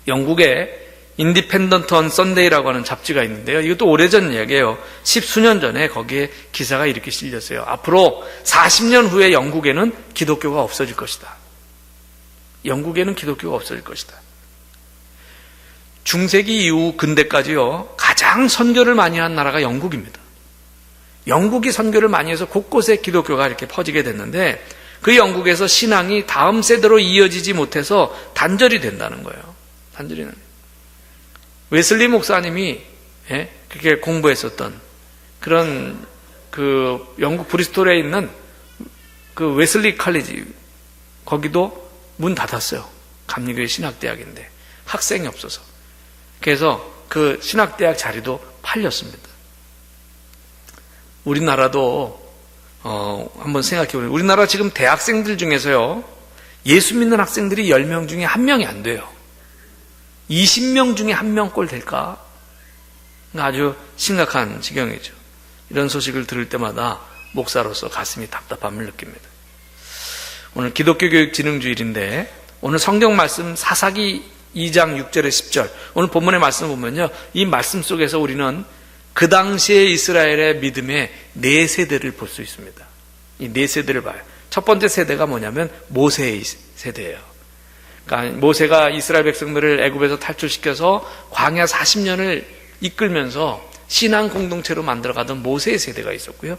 영국에 인디펜던트 언 썬데이라고 하는 잡지가 있는데요. 이것도 오래전 이야기예요. 10수년 전에 거기에 기사가 이렇게 실렸어요. 앞으로 40년 후에 영국에는 기독교가 없어질 것이다. 영국에는 기독교가 없어질 것이다. 중세기 이후 근대까지요, 가장 선교를 많이 한 나라가 영국입니다. 영국이 선교를 많이 해서 곳곳에 기독교가 이렇게 퍼지게 됐는데, 그 영국에서 신앙이 다음 세대로 이어지지 못해서 단절이 된다는 거예요. 단절이. 웨슬리 목사님이 그렇게 공부했었던 그런 그 영국 브리스톨에 있는 그 웨슬리 칼리지, 거기도 문 닫았어요. 감리교회 신학대학인데 학생이 없어서. 그래서 그 신학대학 자리도 팔렸습니다. 우리나라도 한번 생각해보면, 우리나라 지금 대학생들 중에서요, 예수 믿는 학생들이 10명 중에 1명이 안 돼요. 20명 중에 1명꼴 될까? 아주 심각한 지경이죠. 이런 소식을 들을 때마다 목사로서 가슴이 답답함을 느낍니다. 오늘 기독교 교육 진흥주일인데, 오늘 성경 말씀 사사기 2장 6절에 10절, 오늘 본문의 말씀을 보면요, 이 말씀 속에서 우리는 그 당시에 이스라엘의 믿음의 4세대를 볼 수 있습니다. 이 4세대를 봐요. 첫 번째 세대가 뭐냐면 모세의 세대예요. 그러니까 모세가 이스라엘 백성들을 애굽에서 탈출시켜서 광야 40년을 이끌면서 신앙 공동체로 만들어가던 모세의 세대가 있었고요.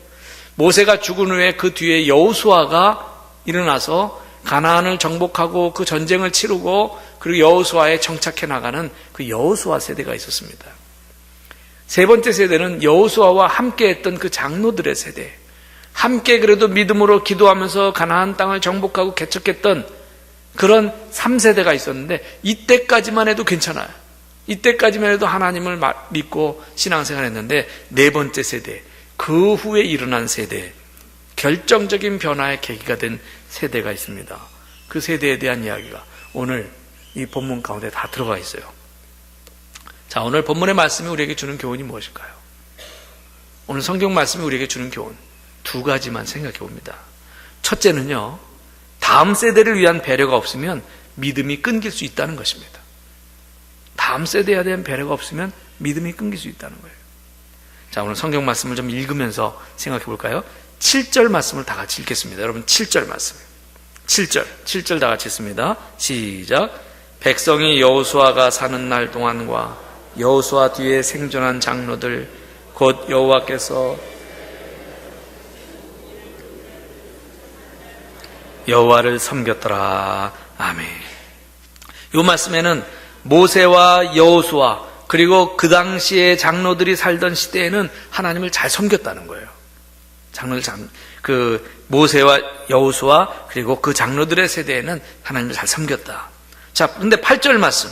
모세가 죽은 후에 그 뒤에 여호수아가 일어나서 가나안을 정복하고 그 전쟁을 치르고, 그리고 여호수아에 정착해 나가는 그 여호수아 세대가 있었습니다. 세 번째 세대는 여호수아와 함께 했던 그 장로들의 세대, 함께 그래도 믿음으로 기도하면서 가나안 땅을 정복하고 개척했던 그런 3세대가 있었는데, 이때까지만 해도 괜찮아요. 이때까지만 해도 하나님을 믿고 신앙생활 했는데, 네 번째 세대, 그 후에 일어난 세대, 결정적인 변화의 계기가 된 세대가 있습니다. 그 세대에 대한 이야기가 오늘 이 본문 가운데 다 들어가 있어요. 자, 오늘 본문의 말씀이 우리에게 주는 교훈이 무엇일까요? 오늘 성경 말씀이 우리에게 주는 교훈, 2가지만 생각해 봅니다. 첫째는요, 다음 세대를 위한 배려가 없으면 믿음이 끊길 수 있다는 것입니다. 다음 세대에 대한 배려가 없으면 믿음이 끊길 수 있다는 거예요. 자, 오늘 성경 말씀을 좀 읽으면서 생각해 볼까요? 7절 말씀을 다 같이 읽겠습니다. 여러분, 7절 말씀. 7절 다 같이 읽습니다. 시작. 백성이 여호수아가 사는 날 동안과 여호수아 뒤에 생존한 장로들, 곧 여호와께서 여호와를 섬겼더라. 아멘. 이 말씀에는 모세와 여호수아, 그리고 그 당시에 장로들이 살던 시대에는 하나님을 잘 섬겼다는 거예요. 모세와 여호수아, 그리고 그 장로들의 세대에는 하나님을 잘 섬겼다. 자, 근데 8절 말씀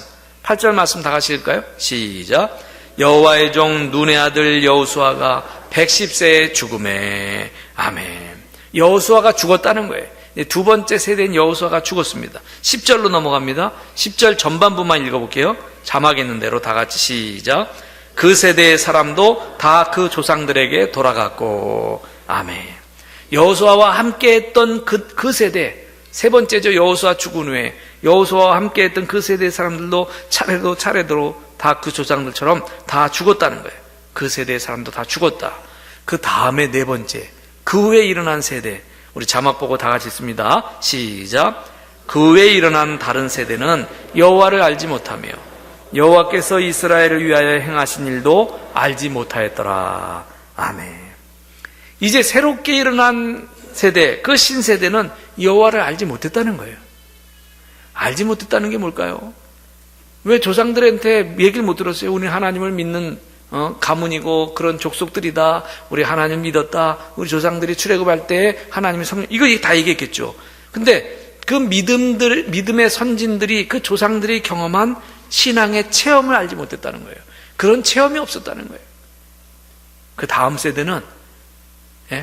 다 같이 읽을까요? 시작. 여호와의 종 눈의 아들 여호수아가 110세에 죽음에. 아멘. 여호수아가 죽었다는 거예요. 두 번째 세대인 여호수아가 죽었습니다. 10절로 넘어갑니다. 10절 전반부만 읽어볼게요. 자막 있는 대로 다 같이 시작. 그 세대의 사람도 다 그 조상들에게 돌아갔고. 아멘. 여호수아와 함께 했던 그 세대, 세 번째죠. 여호수아 죽은 후에 여호수아와 함께 했던 그 세대의 사람들도 차례대로 다 그 조상들처럼 다 죽었다는 거예요. 그 세대의 사람도 다 죽었다. 그 다음에 네 번째, 그 후에 일어난 세대, 우리 자막 보고 다 같이 읽습니다. 시작. 그 후에 일어난 다른 세대는 여호와를 알지 못하며 여호와께서 이스라엘을 위하여 행하신 일도 알지 못하였더라. 아멘. 이제 새롭게 일어난 세대, 그 신세대는 여호와를 알지 못했다는 거예요. 알지 못했다는 게 뭘까요? 왜 조상들한테 얘기를 못 들었어요? 우리 하나님을 믿는 가문이고 그런 족속들이다. 우리 하나님 믿었다. 우리 조상들이 출애굽할 때 하나님이 이거 다 얘기했겠죠. 근데 그 믿음의 선진들이, 그 조상들이 경험한 신앙의 체험을 알지 못했다는 거예요. 그런 체험이 없었다는 거예요. 그 다음 세대는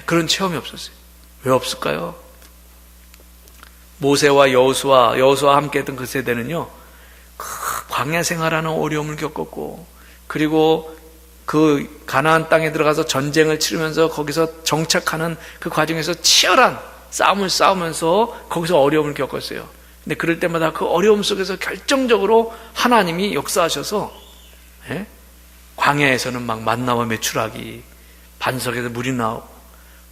그런 체험이 없었어요. 왜 없을까요? 모세와 여호수아와 함께 했던 그 세대는요, 광야 생활하는 어려움을 겪었고, 그리고 그 가나안 땅에 들어가서 전쟁을 치르면서 거기서 정착하는 그 과정에서 치열한 싸움을 싸우면서 거기서 어려움을 겪었어요. 근데 그럴 때마다 그 어려움 속에서 결정적으로 하나님이 역사하셔서, 예? 광야에서는 막 만나와 메추라기, 반석에서 물이 나오고,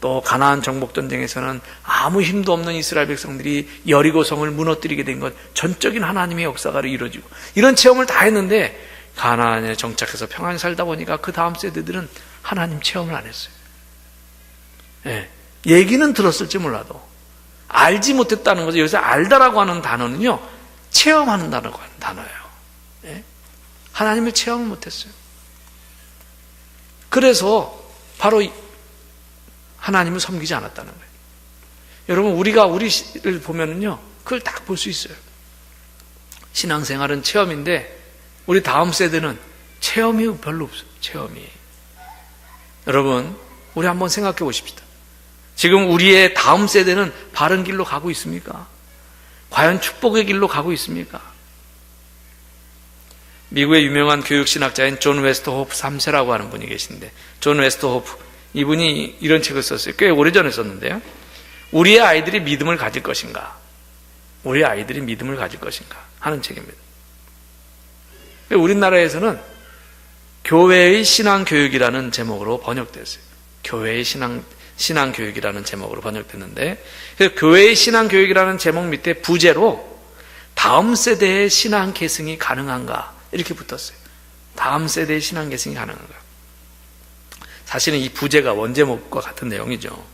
또 가나안 정복 전쟁에서는 아무 힘도 없는 이스라엘 백성들이 여리고 성을 무너뜨리게 된 것, 전적인 하나님의 역사가 이루어지고, 이런 체험을 다 했는데 가나안에 정착해서 평안히 살다 보니까 그 다음 세대들은 하나님 체험을 안 했어요. 예, 얘기는 들었을지 몰라도 알지 못했다는 거죠. 여기서 알다라고 하는 단어는요, 체험하는 단어예요. 예? 하나님을 체험을 못했어요. 그래서 바로 하나님을 섬기지 않았다는 거예요. 여러분, 우리를 보면은요, 그걸 딱 볼 수 있어요. 신앙생활은 체험인데 우리 다음 세대는 체험이 별로 없어요. 체험이. 여러분, 우리 한번 생각해 보십시다. 지금 우리의 다음 세대는 바른 길로 가고 있습니까? 과연 축복의 길로 가고 있습니까? 미국의 유명한 교육신학자인 존 웨스터호프 3세라고 하는 분이 계신데, 존 웨스터호프, 이분이 이런 책을 썼어요. 꽤 오래전에 썼는데요. 우리의 아이들이 믿음을 가질 것인가? 우리의 아이들이 믿음을 가질 것인가? 하는 책입니다. 우리나라에서는 교회의 신앙교육이라는 제목으로 번역됐어요. 교회의 신앙교육이라는 제목으로 번역됐는데, 그래서 교회의 신앙교육이라는 제목 밑에 부제로 다음 세대의 신앙 계승이 가능한가? 이렇게 붙었어요. 다음 세대의 신앙 계승이 가능한가? 사실은 이 부제가 원제목과 같은 내용이죠.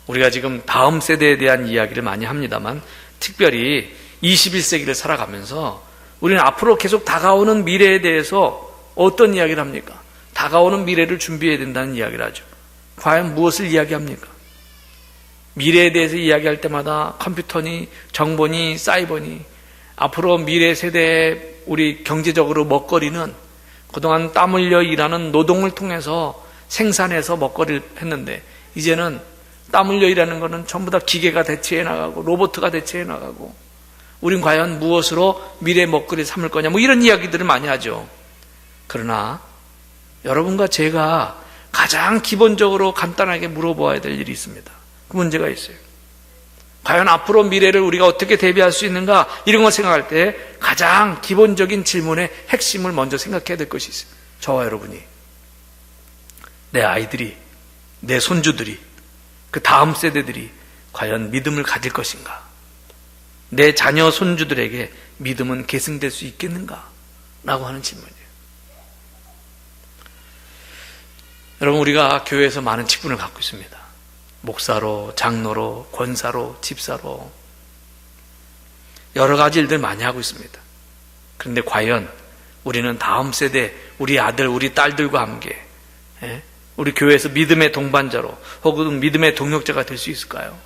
우리가 지금 다음 세대에 대한 이야기를 많이 합니다만, 특별히 21세기를 살아가면서 우리는 앞으로 계속 다가오는 미래에 대해서 어떤 이야기를 합니까? 다가오는 미래를 준비해야 된다는 이야기를 하죠. 과연 무엇을 이야기합니까? 미래에 대해서 이야기할 때마다 컴퓨터니 정보니 사이버니, 앞으로 미래 세대의 우리 경제적으로 먹거리는 그동안 땀 흘려 일하는 노동을 통해서 생산해서 먹거리를 했는데, 이제는 땀 흘려 일하는 것은 전부 다 기계가 대체해 나가고 로봇가 대체해 나가고, 우린 과연 무엇으로 미래 먹거리를 삼을 거냐, 뭐 이런 이야기들을 많이 하죠. 그러나 여러분과 제가 가장 기본적으로 간단하게 물어보아야 될 일이 있습니다. 그 문제가 있어요. 과연 앞으로 미래를 우리가 어떻게 대비할 수 있는가, 이런 걸 생각할 때 가장 기본적인 질문의 핵심을 먼저 생각해야 될 것이 있어요. 저와 여러분이, 내 아이들이, 내 손주들이, 그 다음 세대들이 과연 믿음을 가질 것인가? 내 자녀 손주들에게 믿음은 계승될 수 있겠는가? 라고 하는 질문이에요. 여러분, 우리가 교회에서 많은 직분을 갖고 있습니다. 목사로, 장로로, 권사로, 집사로, 여러 가지 일들 많이 하고 있습니다. 그런데 과연 우리는 다음 세대, 우리 아들, 우리 딸들과 함께 우리 교회에서 믿음의 동반자로 혹은 믿음의 동역자가 될 수 있을까요?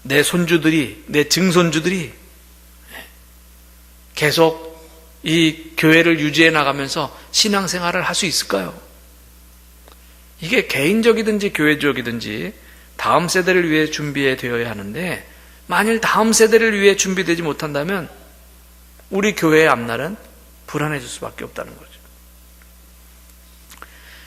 내 손주들이, 내 증손주들이 계속 이 교회를 유지해 나가면서 신앙생활을 할 수 있을까요? 이게 개인적이든지 교회적이든지 다음 세대를 위해 준비해 되어야 하는데, 만일 다음 세대를 위해 준비되지 못한다면 우리 교회의 앞날은 불안해질 수밖에 없다는 거죠.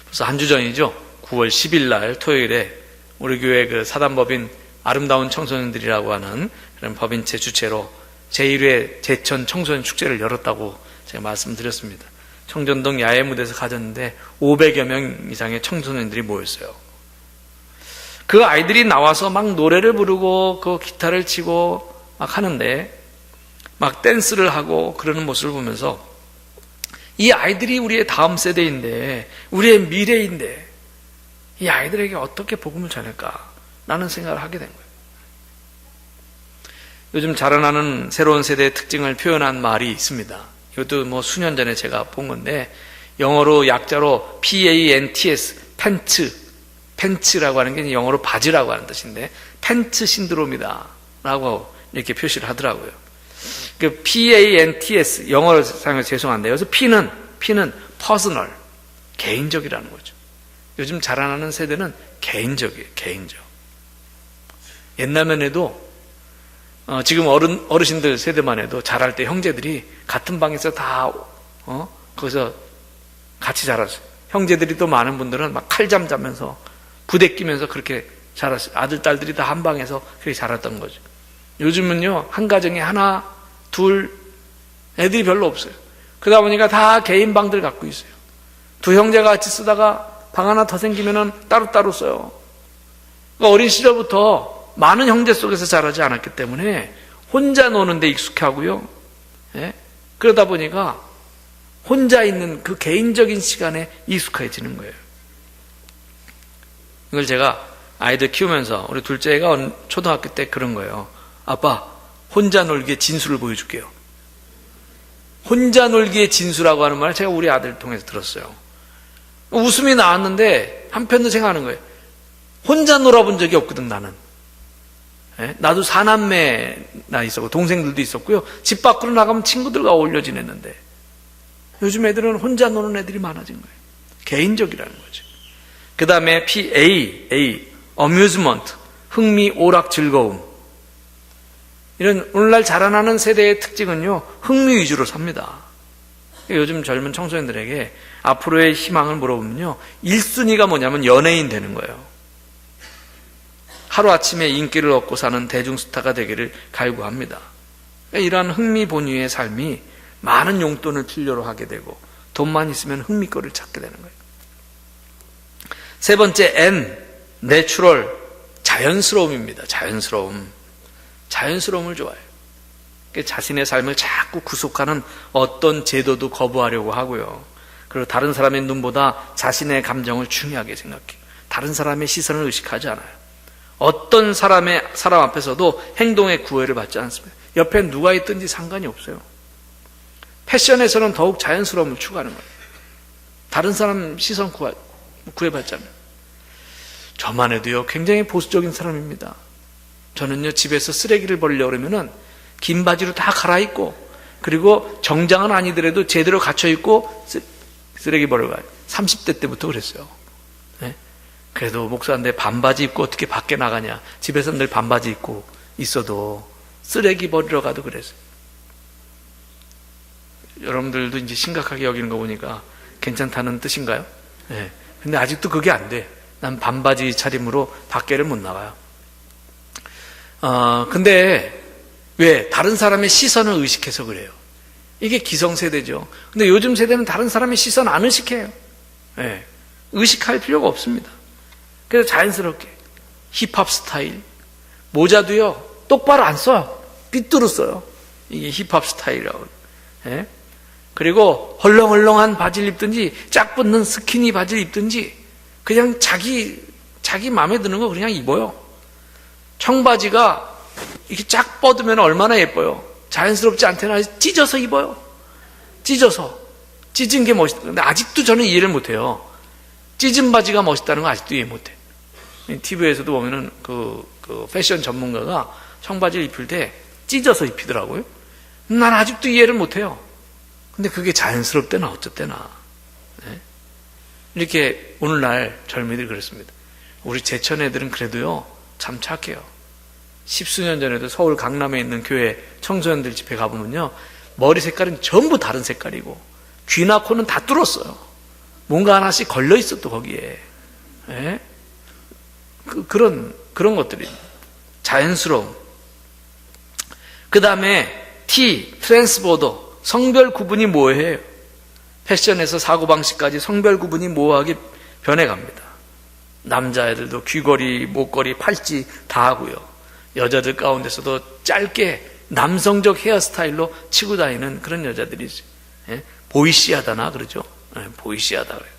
그래서 한 주 전이죠. 9월 10일 날 토요일에 우리 교회 그 사단법인 아름다운 청소년들이라고 하는 그런 법인체 주체로 제1회 제천 청소년 축제를 열었다고 제가 말씀드렸습니다. 청전동 야외무대에서 가졌는데 500여 명 이상의 청소년들이 모였어요. 그 아이들이 나와서 막 노래를 부르고 그 기타를 치고 막 하는데, 막 댄스를 하고 그러는 모습을 보면서 이 아이들이 우리의 다음 세대인데, 우리의 미래인데, 이 아이들에게 어떻게 복음을 전할까라는 생각을 하게 된 거예요. 요즘 자라나는 새로운 세대의 특징을 표현한 말이 있습니다. 이것도 뭐 수년 전에 제가 본 건데, 영어로 약자로 PANTS, 팬츠라고 하는 게 영어로 바지라고 하는 뜻인데, 팬츠 신드롬이다 라고 이렇게 표시를 하더라고요. 그 PANTS, 영어로 사용해서 죄송한데요. 그래서 P는 퍼스널, 개인적이라는 거죠. 요즘 자라나는 세대는 개인적이에요. 개인적. 옛날만 해도 지금 어르신들 세대만 해도 자랄 때 형제들이 같은 방에서 다 거기서 같이 자랐어요. 형제들이 또 많은 분들은 막 칼잠 자면서 부대 끼면서 그렇게 자랐어요. 아들 딸들이 다 한 방에서 그렇게 자랐던 거죠. 요즘은요, 한 가정에 하나, 둘, 애들이 별로 없어요. 그러다 보니까 다 개인 방들 갖고 있어요. 두 형제가 같이 쓰다가 방 하나 더 생기면은 따로따로 써요. 그러니까 어린 시절부터 많은 형제 속에서 자라지 않았기 때문에 혼자 노는 데 익숙하고요. 예? 그러다 보니까 혼자 있는 그 개인적인 시간에 익숙해지는 거예요. 이걸 제가 아이들 키우면서 우리 둘째가 초등학교 때 그런 거예요. 아빠, 혼자 놀기의 진수를 보여줄게요. 혼자 놀기의 진수라고 하는 말을 제가 우리 아들 통해서 들었어요. 웃음이 나왔는데 한편도 생각하는 거예요. 혼자 놀아본 적이 없거든, 나는. 예? 나도 사남매나 있었고 동생들도 있었고요. 집 밖으로 나가면 친구들과 어울려 지냈는데 요즘 애들은 혼자 노는 애들이 많아진 거예요. 개인적이라는 거죠. 그 다음에 A, amusement, 흥미, 오락, 즐거움. 이런 오늘날 자라나는 세대의 특징은요, 흥미 위주로 삽니다. 요즘 젊은 청소년들에게 앞으로의 희망을 물어보면요, 1순위가 뭐냐면 연예인 되는 거예요. 하루아침에 인기를 얻고 사는 대중스타가 되기를 갈구합니다. 이러한 흥미 본위의 삶이 많은 용돈을 필요로 하게 되고 돈만 있으면 흥미거리를 찾게 되는 거예요. 세 번째 N, 내추럴, 자연스러움입니다. 자연스러움을 좋아해요. 자신의 삶을 자꾸 구속하는 어떤 제도도 거부하려고 하고요. 그리고 다른 사람의 눈보다 자신의 감정을 중요하게 생각해요. 다른 사람의 시선을 의식하지 않아요. 어떤 사람 앞에서도 행동의 구애를 받지 않습니다. 옆에 누가 있든지 상관이 없어요. 패션에서는 더욱 자연스러움을 추구하는 거예요. 다른 사람 시선 구애받지 않아요. 저만 해도요, 굉장히 보수적인 사람입니다. 저는요, 집에서 쓰레기를 버리려고 그러면은 긴 바지로 다 갈아입고, 그리고 정장은 아니더라도 제대로 갇혀입고 쓰레기 버리러 가요. 30대 때부터 그랬어요. 네? 그래도 목사인데 반바지 입고 어떻게 밖에 나가냐. 집에서 늘 반바지 입고 있어도 쓰레기 버리러 가도 그랬어요. 여러분들도 이제 심각하게 여기는 거 보니까 괜찮다는 뜻인가요? 네. 근데 아직도 그게 안 돼. 난 반바지 차림으로 밖에를 못 나가요. 근데 왜? 다른 사람의 시선을 의식해서 그래요. 이게 기성세대죠. 근데 요즘 세대는 다른 사람의 시선 안 의식해요. 네. 의식할 필요가 없습니다. 그래서 자연스럽게 힙합 스타일, 모자도요 똑바로 안 써요. 삐뚤어 써요. 이게 힙합 스타일이라고. 네? 그리고 헐렁헐렁한 바지를 입든지 짝 붙는 스키니 바지를 입든지 그냥 자기 마음에 드는 거 그냥 입어요. 청바지가 이렇게 쫙 뻗으면 얼마나 예뻐요. 자연스럽지 않대나 찢어서 입어요. 찢은 게 멋있다. 근데 아직도 저는 이해를 못해요. 찢은 바지가 멋있다는 거 아직도 이해 못해. TV에서도 보면은 그 패션 전문가가 청바지를 입힐 때 찢어서 입히더라고요. 난 아직도 이해를 못해요. 근데 그게 자연스럽대나 어쩌대나. 네? 이렇게 오늘날 젊은이들이 그렇습니다. 우리 제천 애들은 그래도요 참 착해요. 10수년 전에도 서울 강남에 있는 교회 청소년들 집에 가보면요, 머리 색깔은 전부 다른 색깔이고 귀나 코는 다 뚫었어요. 뭔가 하나씩 걸려 있어 또 거기에. 네? 그런 것들이 자연스러움. 그 다음에 T, 트랜스보더, 성별 구분이 모호해요. 패션에서 사고방식까지 성별 구분이 모호하게 변해갑니다. 남자애들도 귀걸이, 목걸이, 팔찌 다 하고요. 여자들 가운데서도 짧게 남성적 헤어스타일로 치고 다니는 그런 여자들이 있어요. 예? 보이시하다나 그러죠. 예, 보이시하다 그래요.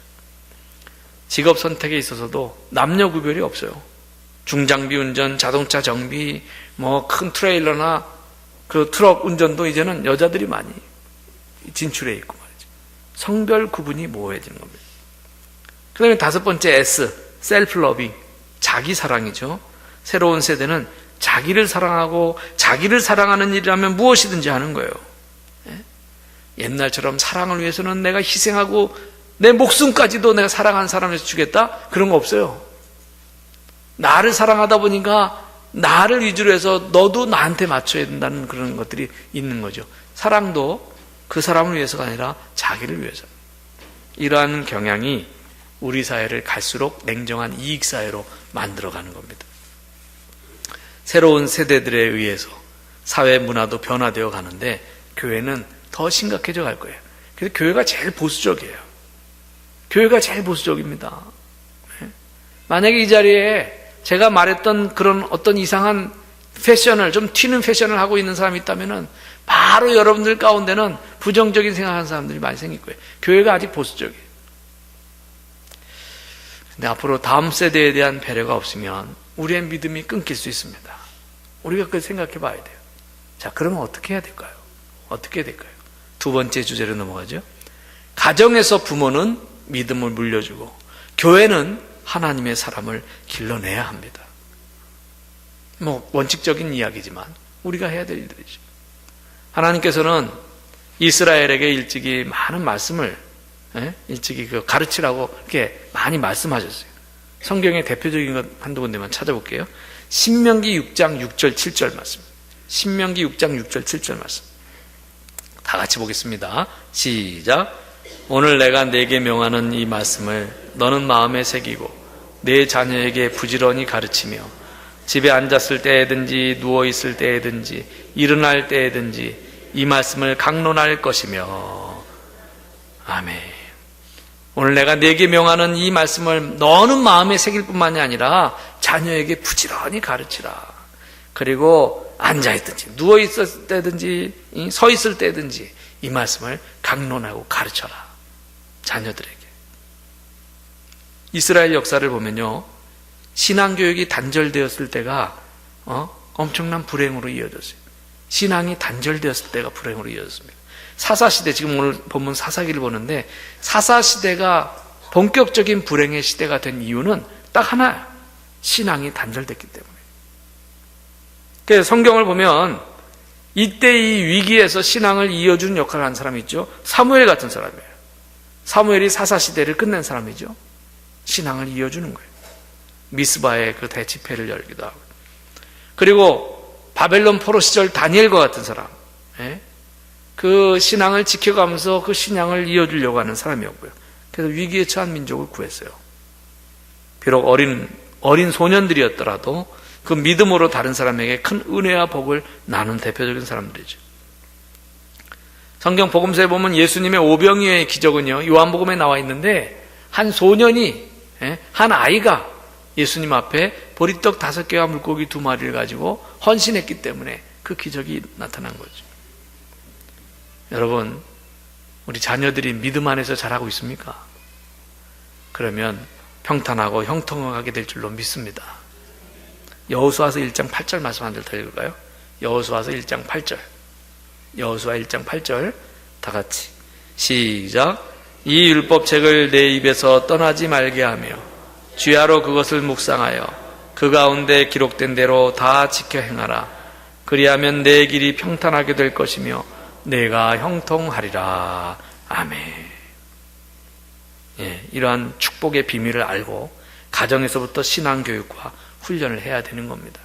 직업 선택에 있어서도 남녀 구별이 없어요. 중장비 운전, 자동차 정비, 뭐 큰 트레일러나 그 트럭 운전도 이제는 여자들이 많이 진출해 있고 말이죠. 성별 구분이 모호해지는 겁니다. 그 다음에 다섯 번째 S, 셀프 러빙, 자기 사랑이죠. 새로운 세대는 자기를 사랑하고 자기를 사랑하는 일이라면 무엇이든지 하는 거예요. 예? 옛날처럼 사랑을 위해서는 내가 희생하고 내 목숨까지도 내가 사랑하는 사람에서 주겠다? 그런 거 없어요. 나를 사랑하다 보니까 나를 위주로 해서 너도 나한테 맞춰야 된다는 그런 것들이 있는 거죠. 사랑도 그 사람을 위해서가 아니라 자기를 위해서. 이러한 경향이 우리 사회를 갈수록 냉정한 이익사회로 만들어가는 겁니다. 새로운 세대들에 의해서 사회 문화도 변화되어 가는데 교회는 더 심각해져 갈 거예요. 그래서 교회가 제일 보수적이에요. 교회가 제일 보수적입니다. 만약에 이 자리에 제가 말했던 그런 어떤 이상한 패션을, 좀 튀는 패션을 하고 있는 사람이 있다면은 바로 여러분들 가운데는 부정적인 생각하는 사람들이 많이 생길 거예요. 교회가 아직 보수적이에요. 근데 앞으로 다음 세대에 대한 배려가 없으면 우리의 믿음이 끊길 수 있습니다. 우리가 그걸 생각해 봐야 돼요. 자, 그러면 어떻게 해야 될까요? 어떻게 해야 될까요? 두 번째 주제로 넘어가죠. 가정에서 부모는 믿음을 물려주고 교회는 하나님의 사람을 길러내야 합니다. 원칙적인 이야기지만 우리가 해야 될 일들이죠. 하나님께서는 이스라엘에게 일찍이 많은 말씀을 일찍이 가르치라고 이렇게 많이 말씀하셨어요. 성경의 대표적인 것 한두 군데만 찾아볼게요. 신명기 6장 6절 7절 말씀. 신명기 6장 6절 7절 말씀. 다 같이 보겠습니다. 시작. 오늘 내가 네게 명하는 이 말씀을 너는 마음에 새기고 내 자녀에게 부지런히 가르치며 집에 앉았을 때에든지 누워있을 때에든지 일어날 때에든지 이 말씀을 강론할 것이며. 아멘. 오늘 내가 네게 명하는 이 말씀을 너는 마음에 새길 뿐만이 아니라 자녀에게 부지런히 가르치라. 그리고 앉아있든지 누워있을 때든지 서있을 때든지 이 말씀을 강론하고 가르쳐라. 자녀들에게. 이스라엘 역사를 보면요, 신앙교육이 단절되었을 때가 엄청난 불행으로 이어졌어요. 신앙이 단절되었을 때가 불행으로 이어졌습니다. 사사시대, 지금 오늘 본문 사사기를 보는데 사사시대가 본격적인 불행의 시대가 된 이유는 딱 하나예요. 신앙이 단절됐기 때문에. 그래서 성경을 보면 이때 이 위기에서 신앙을 이어준 역할을 한 사람이 있죠. 사무엘 같은 사람이에요. 사무엘이 사사시대를 끝낸 사람이죠. 신앙을 이어주는 거예요. 미스바의 그 대집회를 열기도 하고. 그리고 바벨론 포로 시절 다니엘과 같은 사람, 그 신앙을 지켜가면서 그 신앙을 이어주려고 하는 사람이었고요. 그래서 위기에 처한 민족을 구했어요. 비록 어린 소년들이었더라도 그 믿음으로 다른 사람에게 큰 은혜와 복을 나눈 대표적인 사람들이죠. 성경 복음서에 보면 예수님의 오병이어의 기적은요, 요한복음에 나와 있는데 한 소년이, 한 아이가 예수님 앞에 보리떡 5개와 물고기 2마리를 가지고 헌신했기 때문에 그 기적이 나타난 거죠. 여러분, 우리 자녀들이 믿음 안에서 자라고 있습니까? 그러면 평탄하고 형통하게 될 줄로 믿습니다. 여호수아서 1장 8절 말씀 한 절 더 읽을까요? 여호수아서 1장 8절. 여호수아 1장 8절 다 같이 시작. 이 율법책을 내 입에서 떠나지 말게 하며 주야로 그것을 묵상하여 그 가운데 기록된 대로 다 지켜 행하라. 그리하면 내 길이 평탄하게 될 것이며 내가 형통하리라. 아멘. 이러한 축복의 비밀을 알고 가정에서부터 신앙교육과 훈련을 해야 되는 겁니다.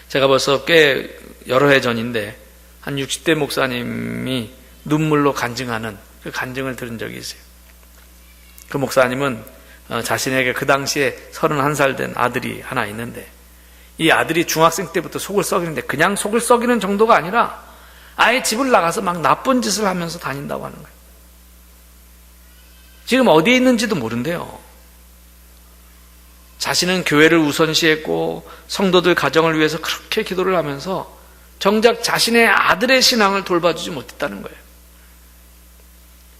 제가 벌써 꽤 여러 해 전인데 한 60대 목사님이 눈물로 간증하는 그 간증을 들은 적이 있어요. 그 목사님은 자신에게 그 당시에 31살 된 아들이 하나 있는데 이 아들이 중학생 때부터 속을 썩이는데 그냥 속을 썩이는 정도가 아니라 아예 집을 나가서 막 나쁜 짓을 하면서 다닌다고 하는 거예요. 지금 어디에 있는지도 모른대요. 자신은 교회를 우선시했고 성도들 가정을 위해서 그렇게 기도를 하면서 정작 자신의 아들의 신앙을 돌봐주지 못했다는 거예요.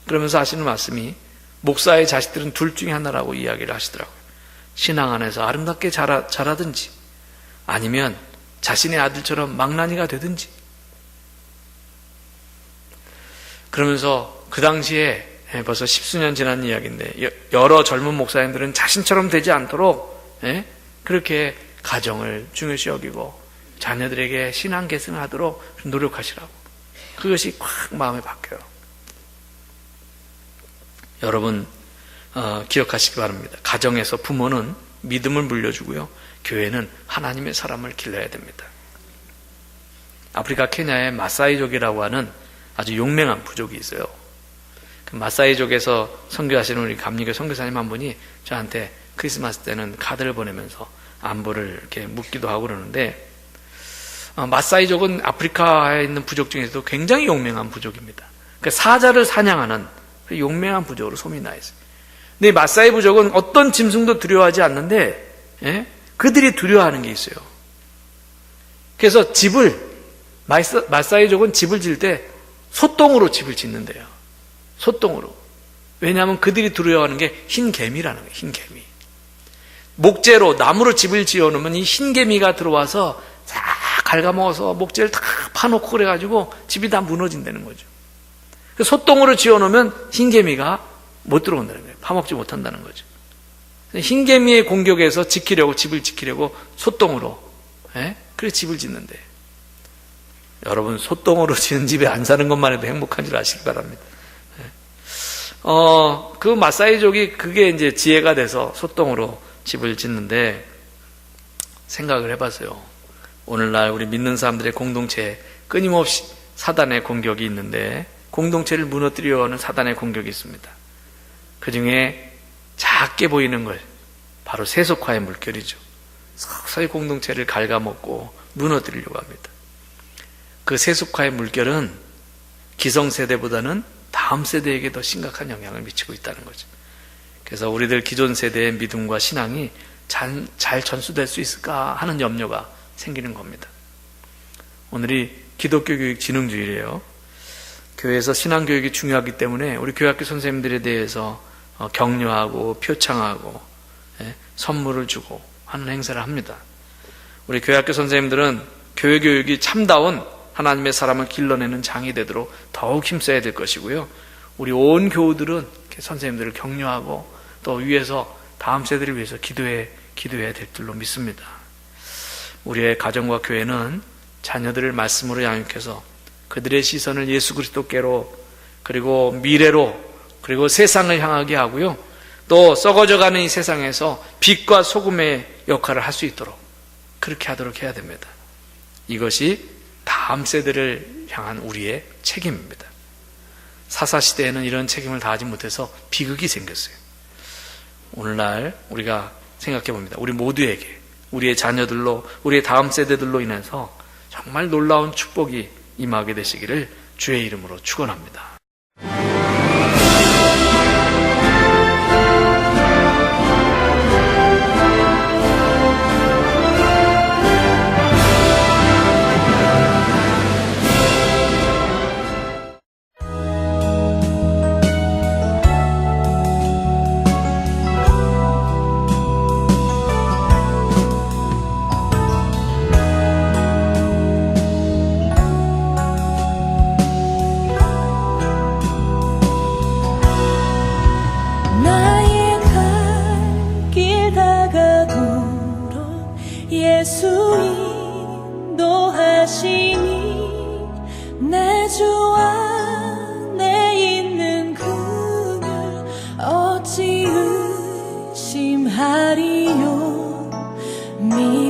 그러면서 하시는 말씀이 목사의 자식들은 둘 중에 하나라고 이야기를 하시더라고요. 신앙 안에서 아름답게 자라든지 아니면 자신의 아들처럼 망나니가 되든지. 그러면서 그 당시에 벌써 10수년 지난 이야기인데 여러 젊은 목사님들은 자신처럼 되지 않도록 그렇게 가정을 중요시 여기고 자녀들에게 신앙 계승을 하도록 노력하시라고. 그것이 확 마음에 박혀요. 여러분 기억하시기 바랍니다. 가정에서 부모는 믿음을 물려주고요, 교회는 하나님의 사람을 길러야 됩니다. 아프리카 케냐에 마사이족이라고 하는 아주 용맹한 부족이 있어요. 그 마사이족에서 선교하시는 우리 감리교 선교사님 한 분이 저한테 크리스마스 때는 카드를 보내면서 안부를 이렇게 묻기도 하고 그러는데 마사이족은 아프리카에 있는 부족 중에서도 굉장히 용맹한 부족입니다. 그러니까 사자를 사냥하는 용맹한 부족으로 소문이 나 있어요. 근데 마사이 부족은 어떤 짐승도 두려워하지 않는데, 예? 그들이 두려워하는 게 있어요. 그래서 마사이족은 집을 지을 때 소똥으로 집을 짓는데요. 소똥으로. 왜냐하면 그들이 두려워하는 게 흰개미라는 거예요. 흰개미. 목재로, 나무로 집을 지어놓으면 이 흰개미가 들어와서 다 갉아먹어서 목재를 다 파놓고 그래가지고 집이 다 무너진다는 거죠. 소똥으로 지어놓으면 흰개미가 못 들어온다는 거예요. 파먹지 못한다는 거죠. 흰개미의 공격에서 집을 지키려고 소똥으로, 예? 그래 집을 짓는데, 여러분 소똥으로 지은 집에 안 사는 것만 해도 행복한 줄 아시기 바랍니다. 그 마사이족이 그게 이제 지혜가 돼서 소똥으로 집을 짓는데, 생각을 해봤어요. 오늘날 우리 믿는 사람들의 공동체에 끊임없이 사단의 공격이 있는데, 공동체를 무너뜨리려 하는 사단의 공격이 있습니다. 그 중에 작게 보이는 것, 바로 세속화의 물결이죠. 서서히 공동체를 갉아먹고 무너뜨리려고 합니다. 그 세속화의 물결은 기성세대보다는 다음 세대에게 더 심각한 영향을 미치고 있다는 거죠. 그래서 우리들 기존 세대의 믿음과 신앙이 잘 전수될 수 있을까 하는 염려가 생기는 겁니다. 오늘이 기독교 교육 진흥주일이에요. 교회에서 신앙교육이 중요하기 때문에 우리 교회학교 선생님들에 대해서 격려하고 표창하고, 예, 선물을 주고 하는 행사를 합니다. 우리 교회학교 선생님들은 교회 교육이 참다운 하나님의 사람을 길러내는 장이 되도록 더욱 힘써야 될 것이고요. 우리 온 교우들은 선생님들을 격려하고 또 위에서 다음 세대를 위해서 기도해야 될 줄로 믿습니다. 우리의 가정과 교회는 자녀들을 말씀으로 양육해서 그들의 시선을 예수 그리스도께로, 그리고 미래로, 그리고 세상을 향하게 하고요. 또 썩어져가는 이 세상에서 빛과 소금의 역할을 할 수 있도록 그렇게 하도록 해야 됩니다. 이것이 다음 세대를 향한 우리의 책임입니다. 사사시대에는 이런 책임을 다하지 못해서 비극이 생겼어요. 오늘날 우리가 생각해 봅니다. 우리 모두에게, 우리의 자녀들로, 우리의 다음 세대들로 인해서 정말 놀라운 축복이 임하게 되시기를 주의 이름으로 축원합니다.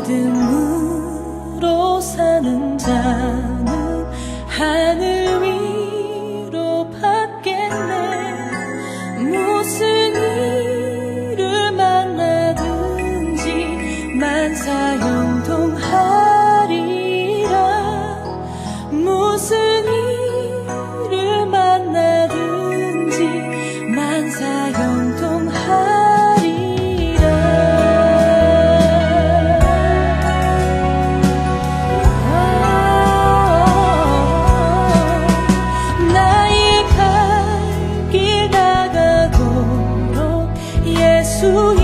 믿음으로 사는 자는 하늘 위로 받겠네. 무슨 일을 만나든지 만사형통하리라. 무슨 일을 만나든지 만사형통하리라. 예수